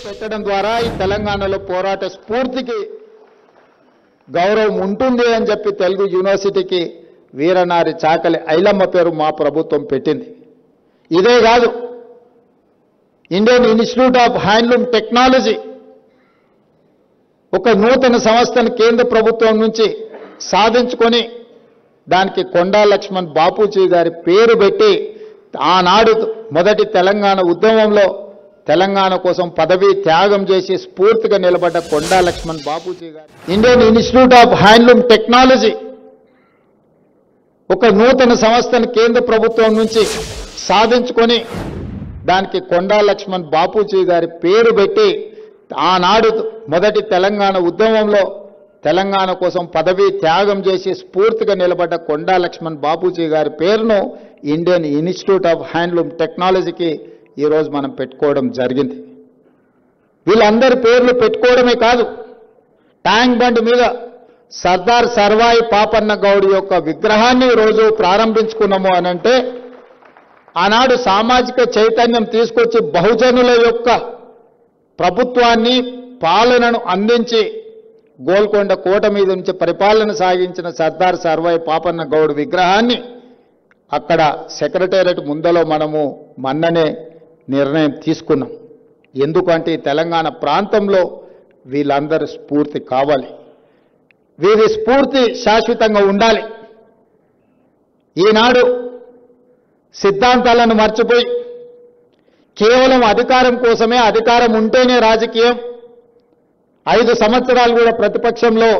పెట్టడం ద్వారా ఈ తెలంగాణలో పోరాట స్ఫూర్తికి గౌరవం ఉంటుంది అని చెప్పి తెలుగు యూనివర్సిటీకి వీరనారి చాకలి ఐలమ్మ పేరు మా ప్రభుత్వం పెట్టింది. ఇదే కాదు, Indian institute of handloom technology ఒక నూతన సంస్థను కేంద్ర ప్రభుత్వం నుంచి సాధించుకొని దానికి కొండా లక్ష్మణ్ బాపూజీ గారి పేరు పెట్టి ఆనాడు మొదటి తెలంగాణ ఉద్యమంలో తెలంగాణ కోసం పదవి త్యాగం చేసి స్ఫూర్తిగా నిలబడ్డ కొండా లక్ష్మణ్ బాపూజీ గారు Indian institute of handloom technology ఒక నూతన సంస్థను కేంద్ర ప్రభుత్వం నుంచి సాధించుకొని దానికి కొండా లక్ష్మణ్ బాపూజీ గారి పేరు పెట్టి ఆనాడు మొదటి తెలంగాణ ఉద్యమంలో తెలంగాణ కోసం పదవి త్యాగం చేసి స్ఫూర్తిగా నిలబడ్డ కొండా లక్ష్మణ్ బాపూజీ గారి పేరును ఇండియన్ ఇన్స్టిట్యూట్ ఆఫ్ హ్యాండ్లూమ్ టెక్నాలజీకి ఈరోజు మనం పెట్టుకోవడం జరిగింది. వీళ్ళందరి పేర్లు పెట్టుకోవడమే కాదు, ట్యాంక్ బండ్ మీద సర్దార్ సర్వాయి పాపన్న గౌడ్ యొక్క విగ్రహాన్ని ఈరోజు ప్రారంభించుకున్నాము అనంటే ఆనాడు సామాజిక చైతన్యం తీసుకొచ్చి బహుజనుల యొక్క ప్రభుత్వాన్ని పాలనను అందించి గోల్కొండ కోట మీద నుంచి పరిపాలన సాగించిన సర్దార్ సర్వాయి పాపన్న గౌడ్ విగ్రహాన్ని అక్కడ సెక్రటేరియట్ ముందలో మనము మొన్ననే నిర్ణయం తీసుకున్నాం. ఎందుకంటే తెలంగాణ ప్రాంతంలో వీళ్ళందరూ స్ఫూర్తి కావాలి, వీరి స్ఫూర్తి శాశ్వతంగా ఉండాలి. ఈనాడు సిద్ధాంతాలను మర్చిపోయి కేవలం అధికారం కోసమే, అధికారం ఉంటేనే రాజకీయం, 5 సంవత్సరాలు కూడా ప్రతిపక్షంలో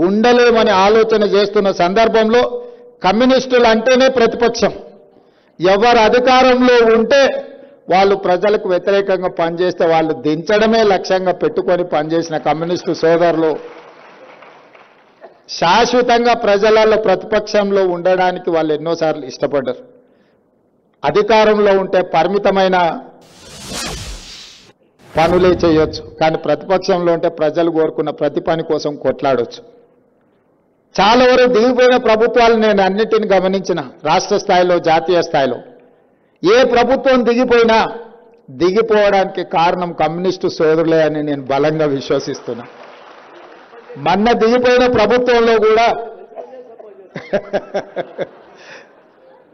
ఉండలేమని ఆలోచన చేస్తున్న సందర్భంలో కమ్యూనిస్టులు అంటేనే ప్రతిపక్షం. ఎవరు అధికారంలో ఉంటే వాళ్ళు ప్రజలకు వ్యతిరేకంగా పనిచేస్తే వాళ్ళు దించడమే లక్ష్యంగా పెట్టుకొని పనిచేసిన కమ్యూనిస్టు సోదరులు శాశ్వతంగా ప్రజలలో ప్రతిపక్షంలో ఉండడానికి వాళ్ళు ఎన్నోసార్లు ఇష్టపడ్డారు. అధికారంలో ఉంటే పరిమితమైన పనులే చేయొచ్చు, కానీ ప్రతిపక్షంలో ఉంటే ప్రజలు కోరుకున్న ప్రతి పని కోసం కొట్లాడొచ్చు. చాలా వరకు దిగిపోయిన ప్రభుత్వాలు నేను అన్నిటిని గమనించిన, రాష్ట్ర స్థాయిలో జాతీయ స్థాయిలో ఏ ప్రభుత్వం దిగిపోయినా దిగిపోవడానికి కారణం కమ్యూనిస్టు సోదరులే అని నేను బలంగా విశ్వసిస్తున్నా. మొన్న దిగిపోయిన ప్రభుత్వంలో కూడా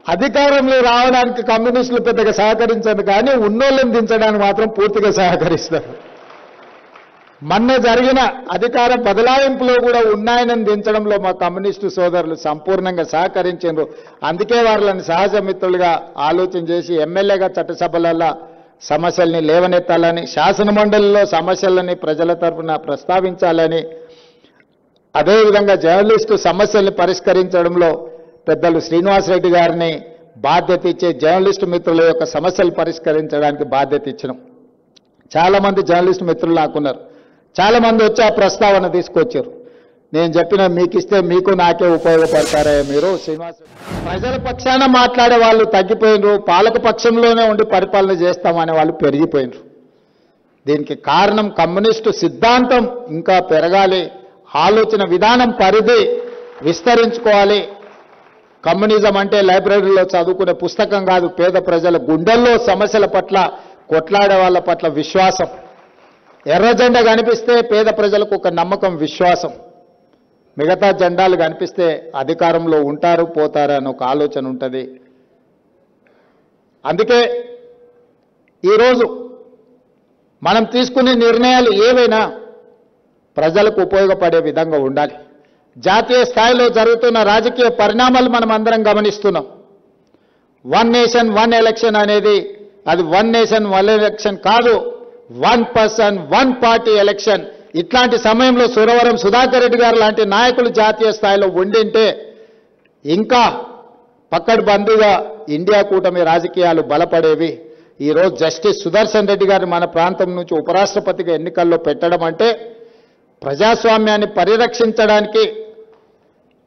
అధికారంలో రావడానికి కమ్యూనిస్టులు పెద్దగా సహకరించదు, కానీ ఉన్నోళ్ళని దించడానికి మాత్రం పూర్తిగా సహకరిస్తారు. మొన్న జరిగిన అధికార బదలాయింపులో కూడా ఉన్నాయని దించడంలో మా కమ్యూనిస్టు సోదరులు సంపూర్ణంగా సహకరించారు. అందుకే వాళ్ళని సహజ మిత్రులుగా ఆలోచన చేసి ఎమ్మెల్యేగా చట్టసభలలో సమస్యల్ని లేవనెత్తాలని, శాసనమండలిలో సమస్యలని ప్రజల తరఫున ప్రస్తావించాలని, అదేవిధంగా జర్నలిస్టు సమస్యల్ని పరిష్కరించడంలో పెద్దలు శ్రీనివాసరెడ్డి గారిని బాధ్యత ఇచ్చే జర్నలిస్టు మిత్రుల యొక్క సమస్యలు పరిష్కరించడానికి బాధ్యత ఇచ్చినాం. చాలామంది జర్నలిస్టు మిత్రులు నాకున్నారు, చాలామంది వచ్చి ఆ ప్రస్తావన తీసుకొచ్చారు. నేను చెప్పిన మీకు ఇస్తే మీకు నాకే ఉపయోగపడతారే మీరు. శ్రీనివాసరెడ్డి ప్రజల పక్షాన మాట్లాడే వాళ్ళు తగ్గిపోయినరు, పాలక పక్షంలోనే ఉండి పరిపాలన చేస్తామనే వాళ్ళు పెరిగిపోయినరు. దీనికి కారణం కమ్యూనిస్టు సిద్ధాంతం ఇంకా పెరగాలి, ఆలోచన విధానం పరిధి విస్తరించుకోవాలి. కమ్యూనిజం అంటే లైబ్రరీలో చదువుకునే పుస్తకం కాదు, పేద ప్రజల గుండెల్లో సమస్యల పట్ల కొట్లాడే వాళ్ళ పట్ల విశ్వాసం. ఎర్ర జెండా కనిపిస్తే పేద ప్రజలకు ఒక నమ్మకం, విశ్వాసం. మిగతా జెండాలు కనిపిస్తే అధికారంలో ఉంటారు పోతారు అని ఒక ఆలోచన ఉంటుంది. అందుకే ఈరోజు మనం తీసుకునే నిర్ణయాలు ఏవైనా ప్రజలకు ఉపయోగపడే విధంగా ఉండాలి. జాతీయ స్థాయిలో జరుగుతున్న రాజకీయ పరిణామాలు మనం అందరం గమనిస్తున్నాం. 1 నేషన్ 1 ఎలక్షన్ అనేది అది 1 నేషన్ 1 ఎలక్షన్ కాదు, 1 పర్సన్ 1 పార్టీ ఎలక్షన్. ఇట్లాంటి సమయంలో సురవరం సుధాకర్ రెడ్డి గారు లాంటి నాయకులు జాతీయ స్థాయిలో ఉండింటే ఇంకా పక్కడ్బందీగా ఇండియా కూటమి రాజకీయాలు బలపడేవి. ఈరోజు జస్టిస్ సుదర్శన్ రెడ్డి గారిని మన ప్రాంతం నుంచి ఉపరాష్ట్రపతిగా ఎన్నికల్లో పెట్టడం అంటే ప్రజాస్వామ్యాన్ని పరిరక్షించడానికి,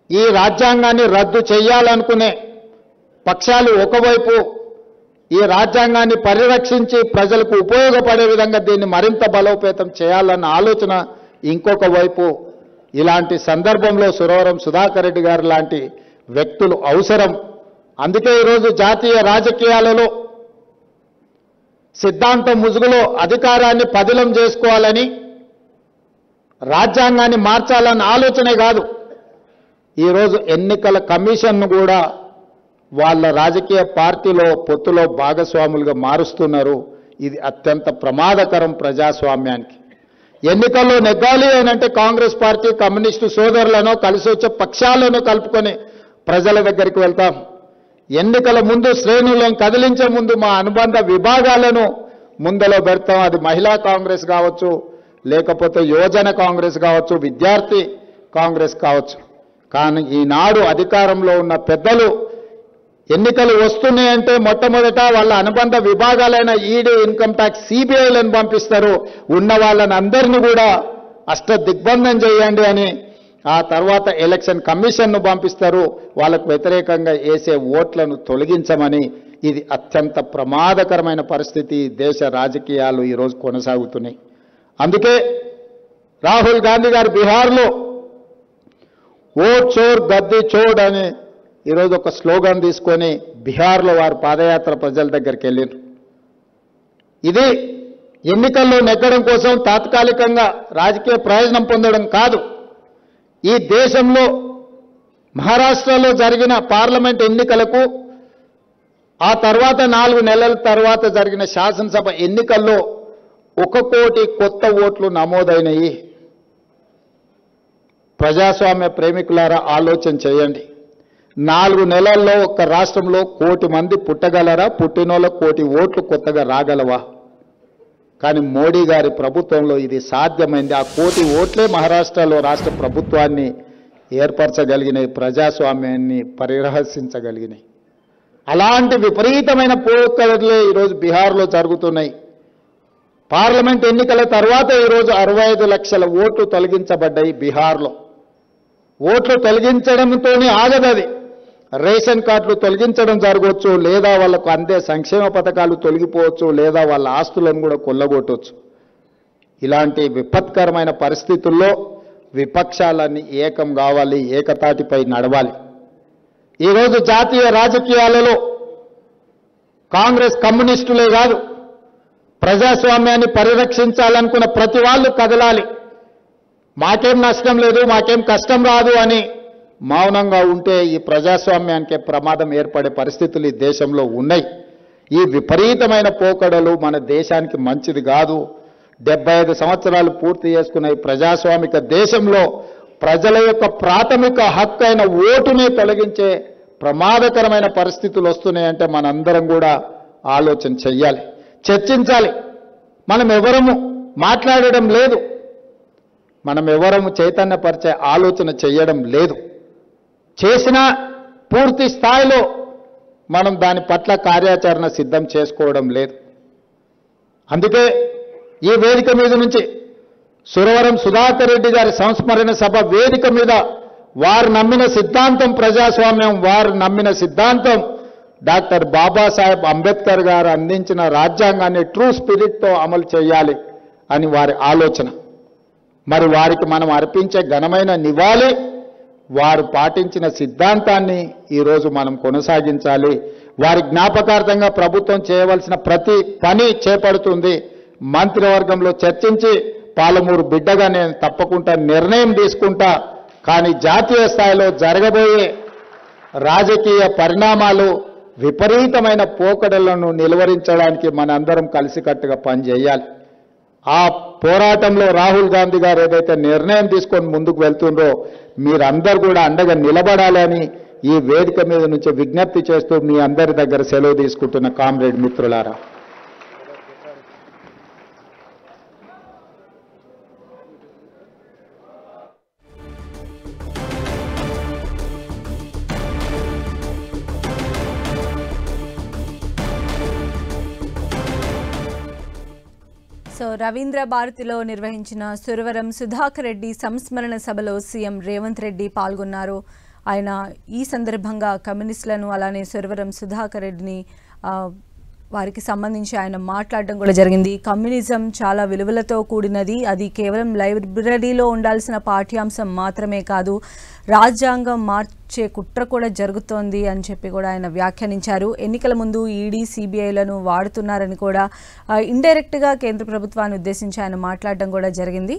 ఈ రాజ్యాంగాన్ని రద్దు చేయాలనుకునే పక్షాలు ఒకవైపు ఈ రాజ్యాంగాన్ని పరిరక్షించి ప్రజలకు ఉపయోగపడే విధంగా దీన్ని మరింత బలోపేతం చేయాలన్న ఆలోచన ఇంకొక వైపు. ఇలాంటి సందర్భంలో సురవరం సుధాకర్ రెడ్డి గారు లాంటి వ్యక్తులు అవసరం. అందుకే ఈరోజు జాతీయ రాజకీయాలలో సిద్ధాంతం ముసుగులో అధికారాన్ని పదిలం చేసుకోవాలని, రాజ్యాంగాన్ని మార్చాలన్న ఆలోచనే కాదు, ఈరోజు ఎన్నికల కమిషన్ను కూడా వాళ్ళ రాజకీయ పార్టీలో పొత్తులో భాగస్వాములుగా మారుస్తున్నారు. ఇది అత్యంత ప్రమాదకరం ప్రజాస్వామ్యానికి. ఎన్నికల్లో నెగ్గాలి అనంటే కాంగ్రెస్ పార్టీ కమ్యూనిస్టు సోదరులను కలిసి వచ్చే పక్షాలను కలుపుకొని ప్రజల దగ్గరికి వెళ్తాం. ఎన్నికల ముందు శ్రేణులను కదిలించే ముందు మా అనుబంధ విభాగాలను ముందలో పెడతాం. అది మహిళా కాంగ్రెస్ కావచ్చు, లేకపోతే యువజన కాంగ్రెస్ కావచ్చు, విద్యార్థి కాంగ్రెస్ కావచ్చు. కానీ ఈనాడు అధికారంలో ఉన్న పెద్దలు ఎన్నికలు వస్తున్నాయంటే మొట్టమొదట వాళ్ళ అనుబంధ విభాగాలైన ఈడీ, ఇన్కమ్ ట్యాక్స్, సిబిఐలను పంపిస్తారు. ఉన్న వాళ్ళని అందరినీ కూడా దిగ్బంధం చేయండి అని, ఆ తర్వాత ఎలక్షన్ కమిషన్ను పంపిస్తారు. వాళ్ళకు వ్యతిరేకంగా వేసే ఓట్లను తొలగించమని. ఇది అత్యంత ప్రమాదకరమైన పరిస్థితి దేశ రాజకీయాలు ఈరోజు కొనసాగుతున్నాయి. అందుకే రాహుల్ గాంధీ గారు బీహార్లో ఓట్ చోర్ గద్దీ చోడ్ అని ఈరోజు ఒక స్లోగన్ తీసుకొని బీహార్లో వారు పాదయాత్ర ప్రజల దగ్గరికి వెళ్ళారు. ఇది ఎన్నికల్లో నెగ్గడం కోసం తాత్కాలికంగా రాజకీయ ప్రయోజనం పొందడం కాదు. ఈ దేశంలో మహారాష్ట్రలో జరిగిన పార్లమెంట్ ఎన్నికలకు, ఆ తర్వాత 4 నెలల తర్వాత జరిగిన శాసనసభ ఎన్నికల్లో 1 కోటి కొత్త ఓట్లు నమోదైనవి. ప్రజాస్వామ్య ప్రేమికులారా ఆలోచన చేయండి. 4 నెలల్లో ఒక్క రాష్ట్రంలో 1 కోటి మంది పుట్టగలరా? పుట్టినోళ్ళకు 1 కోటి ఓట్లు కొత్తగా రాగలవా? కానీ మోడీ గారి ప్రభుత్వంలో ఇది సాధ్యమైంది. ఆ 1 కోటి ఓట్లే మహారాష్ట్రలో రాష్ట్ర ప్రభుత్వాన్ని ఏర్పరచగలిగినాయి, ప్రజాస్వామ్యాన్ని పరిరహసించగలిగినాయి. అలాంటి విపరీతమైన పోకడలే ఈరోజు బీహార్లో జరుగుతున్నాయి. పార్లమెంట్ ఎన్నికల తర్వాత ఈరోజు 65 లక్షల ఓట్లు తొలగించబడ్డాయి బీహార్లో. ఓట్లు తొలగించడంతోనే ఆగదది. రేషన్ కార్డులు తొలగించడం జరగవచ్చు, లేదా వాళ్ళకు అందే సంక్షేమ పథకాలు తొలగిపోవచ్చు, లేదా వాళ్ళ ఆస్తులను కూడా కొల్లగొట్టవచ్చు. ఇలాంటి విపత్కరమైన పరిస్థితుల్లో విపక్షాలన్నీ ఏకం కావాలి, ఏకతాటిపై నడవాలి. ఈరోజు జాతీయ రాజకీయాలలో కాంగ్రెస్ కమ్యూనిస్టులే కాదు, ప్రజాస్వామ్యాన్ని పరిరక్షించాలనుకున్న ప్రతి వాళ్ళు కదలాలి. మాకేం నష్టం లేదు, మాకేం కష్టం రాదు అని మౌనంగా ఉంటే ఈ ప్రజాస్వామ్యానికి ప్రమాదం ఏర్పడే పరిస్థితులు ఈ దేశంలో ఉన్నాయి. ఈ విపరీతమైన పోకడలు మన దేశానికి మంచిది కాదు. 75 సంవత్సరాలు పూర్తి చేసుకున్న ఈ ప్రజాస్వామిక దేశంలో ప్రజల యొక్క ప్రాథమిక హక్కు అయిన ఓటునే తొలగించే ప్రమాదకరమైన పరిస్థితులు వస్తున్నాయంటే మనందరం కూడా ఆలోచన చెయ్యాలి, చర్చించాలి. మనం ఎవరము మాట్లాడడం లేదు, మనం ఎవరము చైతన్యపరిచే ఆలోచన చేయడం లేదు. చేసినా పూర్తి స్థాయిలో మనం దాని పట్ల కార్యాచరణ సిద్ధం చేసుకోవడం లేదు. అందుకే ఈ వేదిక మీద నుంచి సురవరం సుధాకర్ రెడ్డి గారి సంస్మరణ సభ వేదిక మీద వారు నమ్మిన సిద్ధాంతం ప్రజాస్వామ్యం, వారు నమ్మిన సిద్ధాంతం డాక్టర్ బాబాసాహెబ్ అంబేద్కర్ గారు అందించిన రాజ్యాంగాన్ని ట్రూ స్పిరిట్తో అమలు చేయాలి అని వారి ఆలోచన. మరి వారికి మనం అర్పించే ఘనమైన నివాళి వారు పాటించిన సిద్ధాంతాన్ని ఈరోజు మనం కొనసాగించాలి. వారి జ్ఞాపకార్థంగా ప్రభుత్వం చేయవలసిన ప్రతి పని చేపడుతుంది. మంత్రివర్గంలో చర్చించి పాలమూరు బిడ్డగా నేను తప్పకుండా నిర్ణయం తీసుకుంటా. కానీ జాతీయ స్థాయిలో జరగబోయే రాజకీయ పరిణామాలు, విపరీతమైన పోకడలను నిలువరించడానికి మనందరం కలిసికట్టుగా పనిచేయాలి. ఆ పోరాటంలో రాహుల్ గాంధీ గారు ఏదైతే నిర్ణయం తీసుకొని ముందుకు వెళ్తుండ్రో మీరందరూ కూడా అండగా నిలబడాలని ఈ వేదిక మీద నుంచి విజ్ఞప్తి చేస్తూ మీ అందరి దగ్గర సెలవు తీసుకుంటున్న కామ్రేడ్ మిత్రులారా. సో రవీంద్ర భారతిలో నిర్వహించిన సురవరం సుధాకర్ రెడ్డి సంస్మరణ సభలో సీఎం రేవంత్ రెడ్డి పాల్గొన్నారు. ఆయన ఈ సందర్భంగా కమ్యూనిస్టులను అలానే సురవరం సుధాకర్ రెడ్డిని వారికి సంబంధించి ఆయన మాట్లాడడం కూడా జరిగింది. కమ్యూనిజం చాలా విలువలతో కూడినది, అది కేవలం లైబ్రరీలో ఉండాల్సిన పాఠ్యాంశం మాత్రమే కాదు, రాజ్యాంగం మార్చే కుట్ర కూడా జరుగుతోంది అని చెప్పి కూడా ఆయన వ్యాఖ్యానించారు. ఎన్నికల ముందు ఈడీ సిబిఐలను వాడుతున్నారని కూడా ఇండైరెక్ట్గా కేంద్ర ప్రభుత్వాన్ని ఉద్దేశించి ఆయన మాట్లాడడం కూడా జరిగింది.